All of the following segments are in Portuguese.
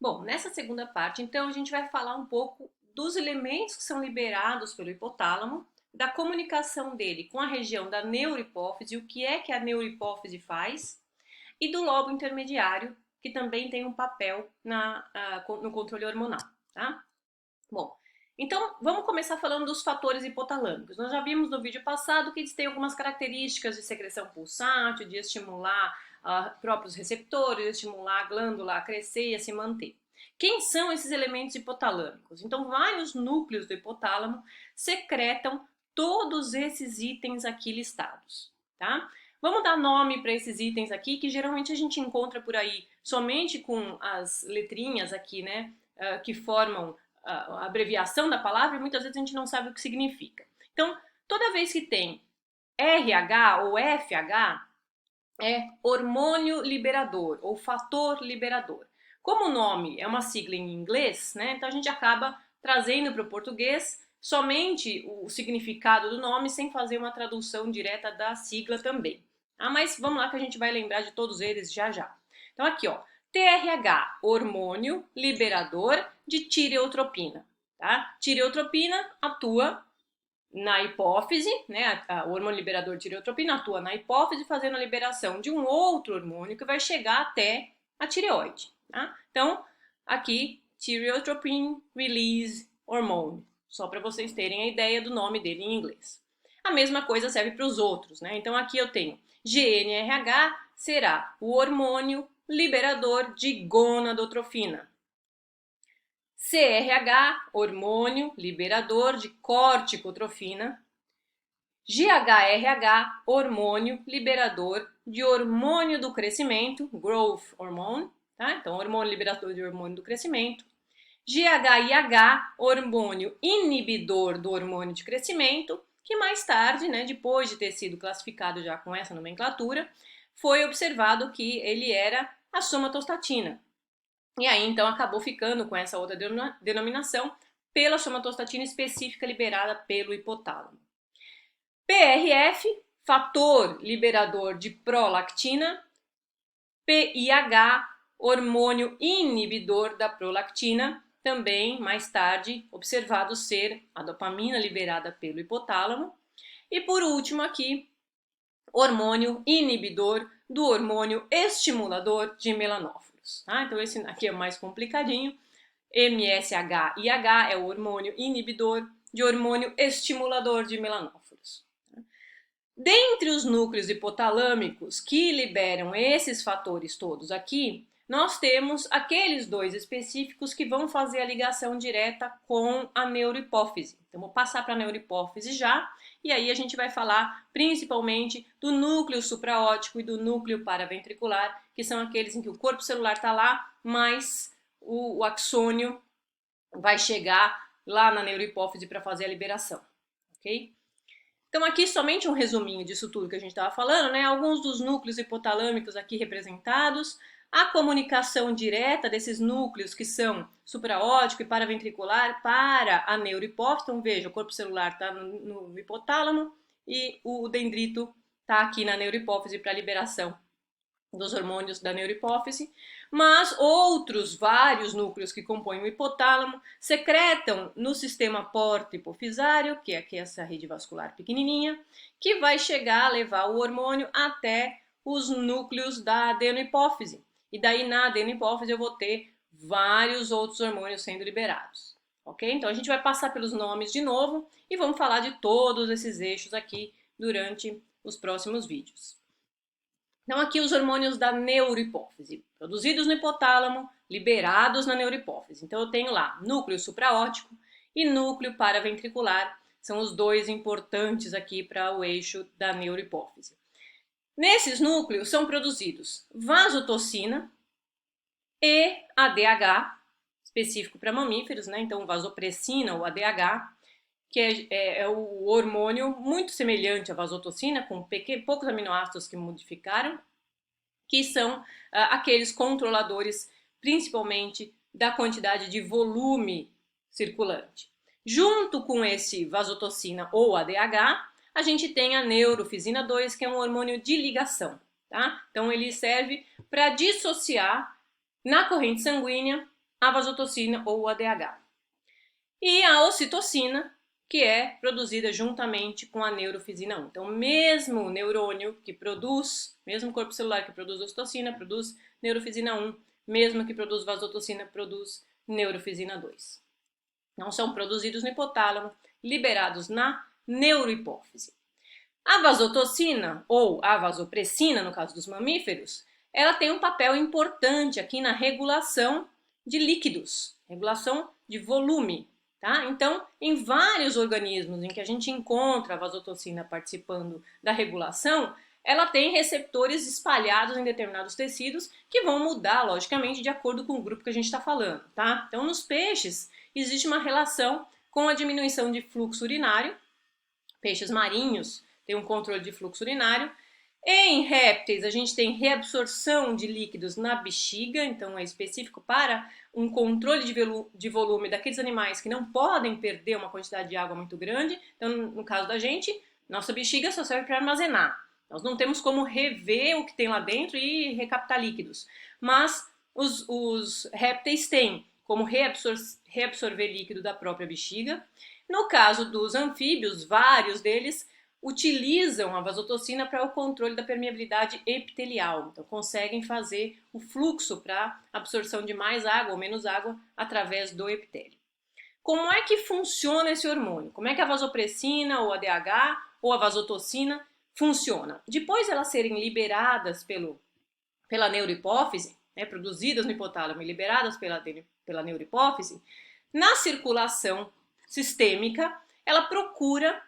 Bom, nessa segunda parte, então, a gente vai falar um pouco dos elementos que são liberados pelo hipotálamo, da comunicação dele com a região da neurohipófise, o que a neurohipófise faz, e do lobo intermediário, que também tem um papel no controle hormonal, tá? Bom, então vamos começar falando dos fatores hipotalâmicos. Nós já vimos no vídeo passado que eles têm algumas características de secreção pulsátil, de estimular próprios receptores, estimular a glândula a crescer e a se manter. Quem são esses elementos hipotalâmicos? Então, vários núcleos do hipotálamo secretam todos esses itens aqui listados, tá? Vamos dar nome para esses itens aqui, que geralmente a gente encontra por aí somente com as letrinhas aqui, né, que formam a abreviação da palavra e muitas vezes a gente não sabe o que significa. Então, toda vez que tem RH ou FH, é hormônio liberador ou fator liberador. Como o nome é uma sigla em inglês, né, então a gente acaba trazendo para o português somente o significado do nome sem fazer uma tradução direta da sigla também. Mas vamos lá que a gente vai lembrar de todos eles já já. Então aqui, ó, TRH, hormônio liberador de tireotropina. Tá? Tireotropina atua na hipófise, né? O hormônio liberador de tireotropina atua na hipófise, fazendo a liberação de um outro hormônio que vai chegar até a tireoide. Tá? Então, aqui, Thyreotropic Release Hormone, só para vocês terem a ideia do nome dele em inglês. A mesma coisa serve para os outros, né? Então, aqui eu tenho GnRH, será o hormônio liberador de gonadotrofina. CRH, hormônio liberador de corticotrofina. GHRH, hormônio liberador de hormônio do crescimento, growth hormone, tá? Então, hormônio liberador de hormônio do crescimento. GHIH, hormônio inibidor do hormônio de crescimento, que mais tarde, né, depois de ter sido classificado já com essa nomenclatura, foi observado que ele era a somatostatina. E aí, então, acabou ficando com essa outra denominação pela somatostatina específica liberada pelo hipotálamo. PRF, fator liberador de prolactina. PIH, hormônio inibidor da prolactina, também mais tarde observado ser a dopamina liberada pelo hipotálamo. E por último aqui, hormônio inibidor do hormônio estimulador de melanófilos. Tá? Então esse aqui é mais complicadinho. MSH-IH é o hormônio inibidor de hormônio estimulador de melanófilos. Dentre os núcleos hipotalâmicos que liberam esses fatores todos aqui, nós temos aqueles dois específicos que vão fazer a ligação direta com a neurohipófise. Então, vou passar para a neurohipófise já, e aí a gente vai falar principalmente do núcleo supraóptico e do núcleo paraventricular, que são aqueles em que o corpo celular está lá, mas o axônio vai chegar lá na neurohipófise para fazer a liberação, ok? Então aqui somente um resuminho disso tudo que a gente estava falando, né? Alguns dos núcleos hipotalâmicos aqui representados, a comunicação direta desses núcleos que são supraóptico e paraventricular para a neurohipófise. Então veja, o corpo celular está no hipotálamo e o dendrito está aqui na neurohipófise para liberação dos hormônios da neurohipófise, mas outros vários núcleos que compõem o hipotálamo secretam no sistema porto-hipofisário, que é aqui essa rede vascular pequenininha, que vai chegar a levar o hormônio até os núcleos da adenohipófise. E daí na adenohipófise eu vou ter vários outros hormônios sendo liberados. Ok? Então a gente vai passar pelos nomes de novo e vamos falar de todos esses eixos aqui durante os próximos vídeos. Então, aqui os hormônios da neurohipófise, produzidos no hipotálamo, liberados na neurohipófise. Então, eu tenho lá núcleo supraóptico e núcleo paraventricular, são os dois importantes aqui para o eixo da neurohipófise. Nesses núcleos são produzidos vasotocina e ADH, específico para mamíferos, né? Então, vasopressina ou ADH, que é o hormônio muito semelhante à vasotocina, com poucos aminoácidos que modificaram, que são aqueles controladores, principalmente, da quantidade de volume circulante. Junto com esse vasotocina ou ADH, a gente tem a neurofisina 2, que é um hormônio de ligação. Tá? Então, ele serve para dissociar na corrente sanguínea a vasotocina ou o ADH. E a ocitocina, que é produzida juntamente com a neurofisina 1. Então, mesmo neurônio que produz, mesmo corpo celular que produz ocitocina, produz neurofisina 1, mesmo que produz vasotocina, produz neurofisina 2. Não são produzidos no hipotálamo, liberados na neurohipófise. A vasotocina, ou a vasopressina, no caso dos mamíferos, ela tem um papel importante aqui na regulação de líquidos, regulação de volume. Tá? Então, em vários organismos em que a gente encontra a vasotocina participando da regulação, ela tem receptores espalhados em determinados tecidos que vão mudar, logicamente, de acordo com o grupo que a gente está falando. Tá? Então, nos peixes, existe uma relação com a diminuição de fluxo urinário. Peixes marinhos têm um controle de fluxo urinário. Em répteis, a gente tem reabsorção de líquidos na bexiga, então é específico para um controle de volume daqueles animais que não podem perder uma quantidade de água muito grande. Então, no caso da gente, nossa bexiga só serve para armazenar. Nós não temos como rever o que tem lá dentro e recaptar líquidos. Mas os répteis têm como reabsorver líquido da própria bexiga. No caso dos anfíbios, vários deles utilizam a vasotocina para o controle da permeabilidade epitelial. Então, conseguem fazer o fluxo para absorção de mais água ou menos água através do epitélio. Como é que funciona esse hormônio? Como é que a vasopressina, ou a ADH, ou a vasotocina funciona? Depois de elas serem liberadas pela neurohipófise, produzidas no hipotálamo e liberadas pela neurohipófise, na circulação sistêmica, ela procura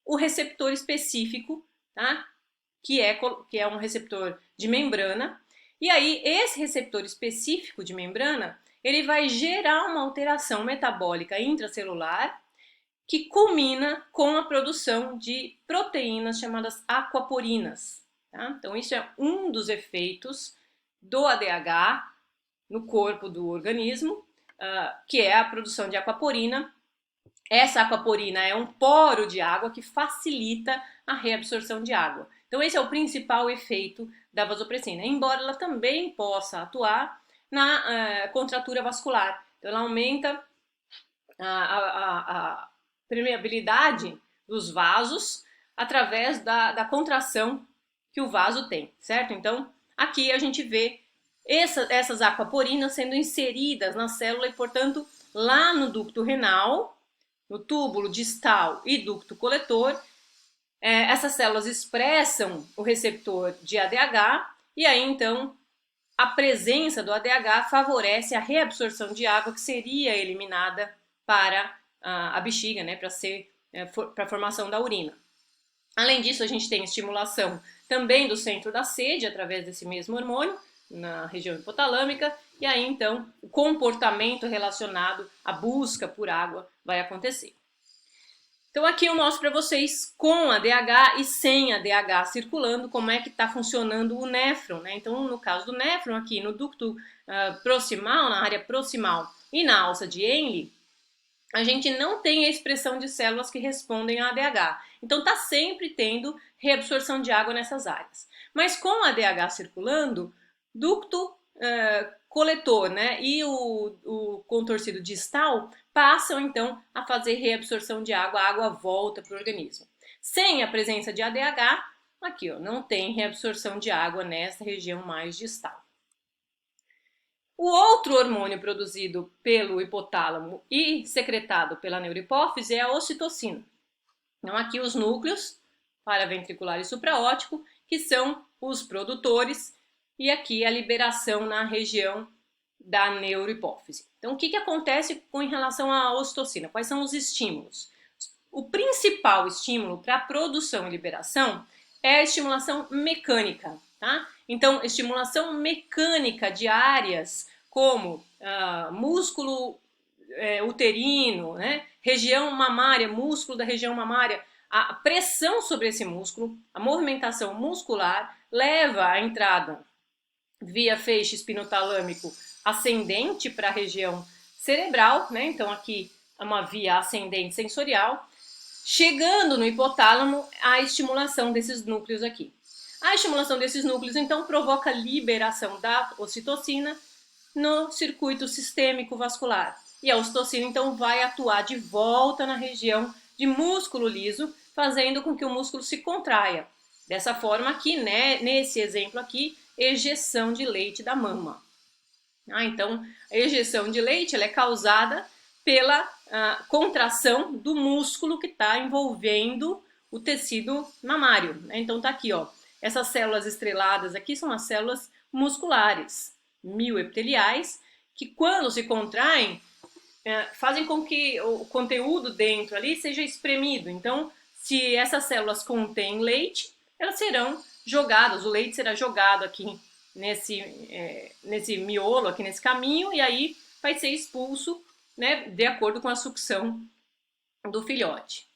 o receptor específico, tá? que é um receptor de membrana, e aí esse receptor específico de membrana, ele vai gerar uma alteração metabólica intracelular que culmina com a produção de proteínas chamadas aquaporinas. Tá? Então isso é um dos efeitos do ADH no corpo do organismo, que é a produção de aquaporina. Essa aquaporina é um poro de água que facilita a reabsorção de água. Então esse é o principal efeito da vasopressina, embora ela também possa atuar na contratura vascular. Então ela aumenta a permeabilidade dos vasos através da contração que o vaso tem, certo? Então aqui a gente vê essas aquaporinas sendo inseridas na célula e, portanto, lá no ducto renal, no túbulo distal e ducto coletor, essas células expressam o receptor de ADH e aí então a presença do ADH favorece a reabsorção de água que seria eliminada para a bexiga, né, para a formação da urina. Além disso, a gente tem estimulação também do centro da sede através desse mesmo hormônio na região hipotalâmica, e aí então o comportamento relacionado à busca por água vai acontecer. Então aqui eu mostro para vocês com ADH e sem ADH circulando como é que está funcionando o néfron, né? Então no caso do néfron aqui no ducto proximal, na área proximal e na alça de Henle, a gente não tem a expressão de células que respondem a ADH. Então está sempre tendo reabsorção de água nessas áreas. Mas com ADH circulando, ducto coletor, né, e o contorcido distal passam então a fazer reabsorção de água, a água volta para o organismo. Sem a presença de ADH, aqui ó, não tem reabsorção de água nessa região mais distal. O outro hormônio produzido pelo hipotálamo e secretado pela neurohipófise é a ocitocina. Então aqui os núcleos paraventricular e supraóptico, que são os produtores, e aqui a liberação na região da neurohipófise. Então, o que acontece em relação à ocitocina? Quais são os estímulos? O principal estímulo para a produção e liberação é a estimulação mecânica, tá? Então, estimulação mecânica de áreas como músculo uterino, né? Região mamária, músculo da região mamária, a pressão sobre esse músculo, a movimentação muscular leva à entrada via feixe espinotalâmico ascendente para a região cerebral, né? Então aqui é uma via ascendente sensorial, chegando no hipotálamo a estimulação desses núcleos aqui. A estimulação desses núcleos então provoca liberação da ocitocina no circuito sistêmico vascular. E a ocitocina, então, vai atuar de volta na região de músculo liso, fazendo com que o músculo se contraia. Dessa forma aqui, né, nesse exemplo aqui, ejeção de leite da mama. Então, a ejeção de leite ela é causada pela contração do músculo que está envolvendo o tecido mamário. Então, tá aqui, ó. Essas células estreladas aqui são as células musculares, mioepiteliais, que quando se contraem, fazem com que o conteúdo dentro ali seja espremido. Então, se essas células contêm leite, elas serão jogadas, o leite será jogado aqui nesse miolo, aqui nesse caminho, e aí vai ser expulso, né, de acordo com a sucção do filhote.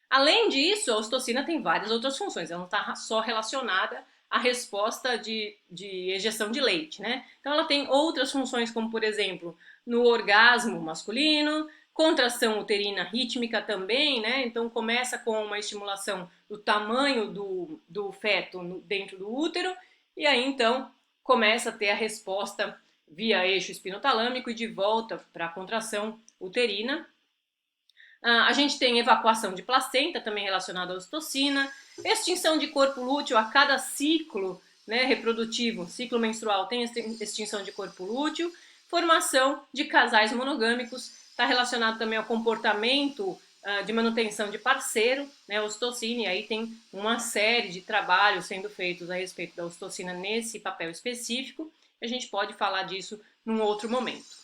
Além disso, a ocitocina tem várias outras funções, ela não está só relacionada à resposta de ejeção de leite, né? Então ela tem outras funções, como por exemplo, no orgasmo masculino, contração uterina rítmica também, né? Então começa com uma estimulação do tamanho do feto dentro do útero, e aí então começa a ter a resposta via eixo espinotalâmico e de volta para a contração uterina. A gente tem evacuação de placenta, também relacionada à ocitocina, extinção de corpo lúteo a cada ciclo, né, reprodutivo, ciclo menstrual tem extinção de corpo lúteo, formação de casais monogâmicos, está relacionado também ao comportamento de manutenção de parceiro, né, ocitocina, e aí tem uma série de trabalhos sendo feitos a respeito da ocitocina nesse papel específico, a gente pode falar disso num outro momento.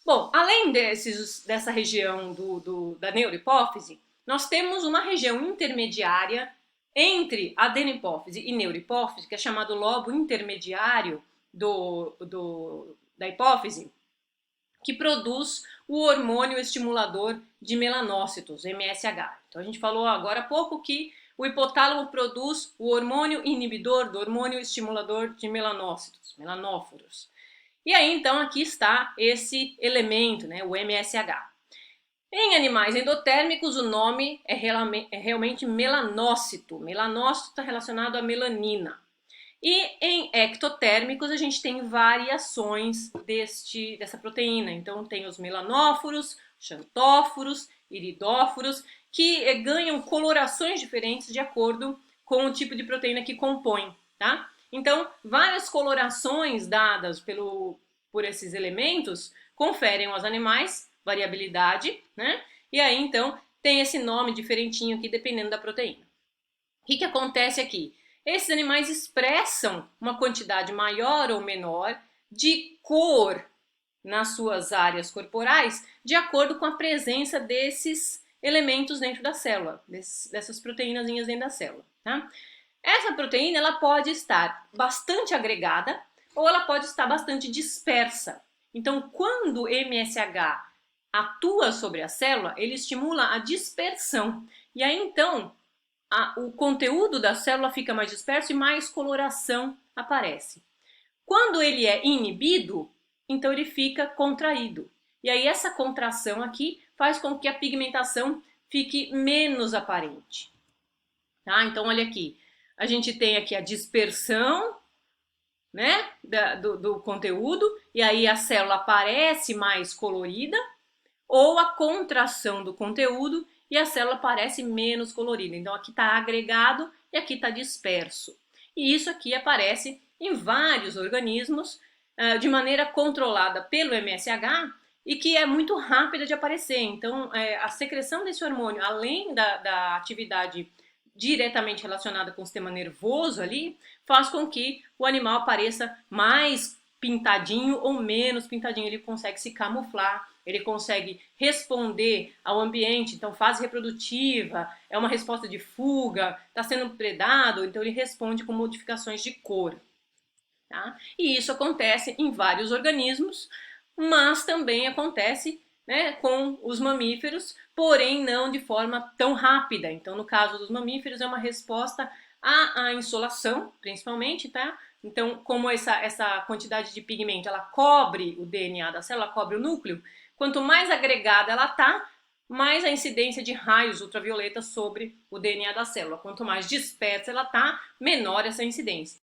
Bom, além dessa região da neurohipófise, nós temos uma região intermediária entre adenohipófise e neurohipófise, que é chamado lobo intermediário da hipófise, que produz o hormônio estimulador de melanócitos, MSH. Então a gente falou agora há pouco que o hipotálamo produz o hormônio inibidor do hormônio estimulador de melanócitos, melanóforos. E aí, então, aqui está esse elemento, né, o MSH. Em animais endotérmicos, o nome é realmente melanócito. Melanócito está relacionado à melanina. E em ectotérmicos, a gente tem variações dessa proteína. Então, tem os melanóforos, xantóforos, iridóforos, que ganham colorações diferentes de acordo com o tipo de proteína que compõe, tá? Então, várias colorações dadas por esses elementos conferem aos animais variabilidade, né? E aí, então, tem esse nome diferentinho aqui, dependendo da proteína. O que acontece aqui? Esses animais expressam uma quantidade maior ou menor de cor nas suas áreas corporais, de acordo com a presença desses elementos dentro da célula, dessas proteínas dentro da célula, tá? Essa proteína ela pode estar bastante agregada ou ela pode estar bastante dispersa. Então, quando o MSH atua sobre a célula, ele estimula a dispersão. E aí, então, o conteúdo da célula fica mais disperso e mais coloração aparece. Quando ele é inibido, então ele fica contraído. E aí, essa contração aqui faz com que a pigmentação fique menos aparente. Tá? Então, olha aqui. A gente tem aqui a dispersão, né, do conteúdo, e aí a célula aparece mais colorida, ou a contração do conteúdo e a célula parece menos colorida. Então aqui está agregado e aqui está disperso. E isso aqui aparece em vários organismos de maneira controlada pelo MSH e que é muito rápida de aparecer. Então a secreção desse hormônio, além da atividade diretamente relacionada com o sistema nervoso ali, faz com que o animal apareça mais pintadinho ou menos pintadinho. Ele consegue se camuflar, ele consegue responder ao ambiente, então fase reprodutiva, é uma resposta de fuga, está sendo predado, então ele responde com modificações de cor. Tá? E isso acontece em vários organismos, mas também acontece, né, com os mamíferos, porém não de forma tão rápida. Então, no caso dos mamíferos, é uma resposta à insolação, principalmente, tá? Então, como essa quantidade de pigmento, ela cobre o DNA da célula, cobre o núcleo, quanto mais agregada ela tá, mais a incidência de raios ultravioletas sobre o DNA da célula. Quanto mais dispersa ela tá, menor essa incidência.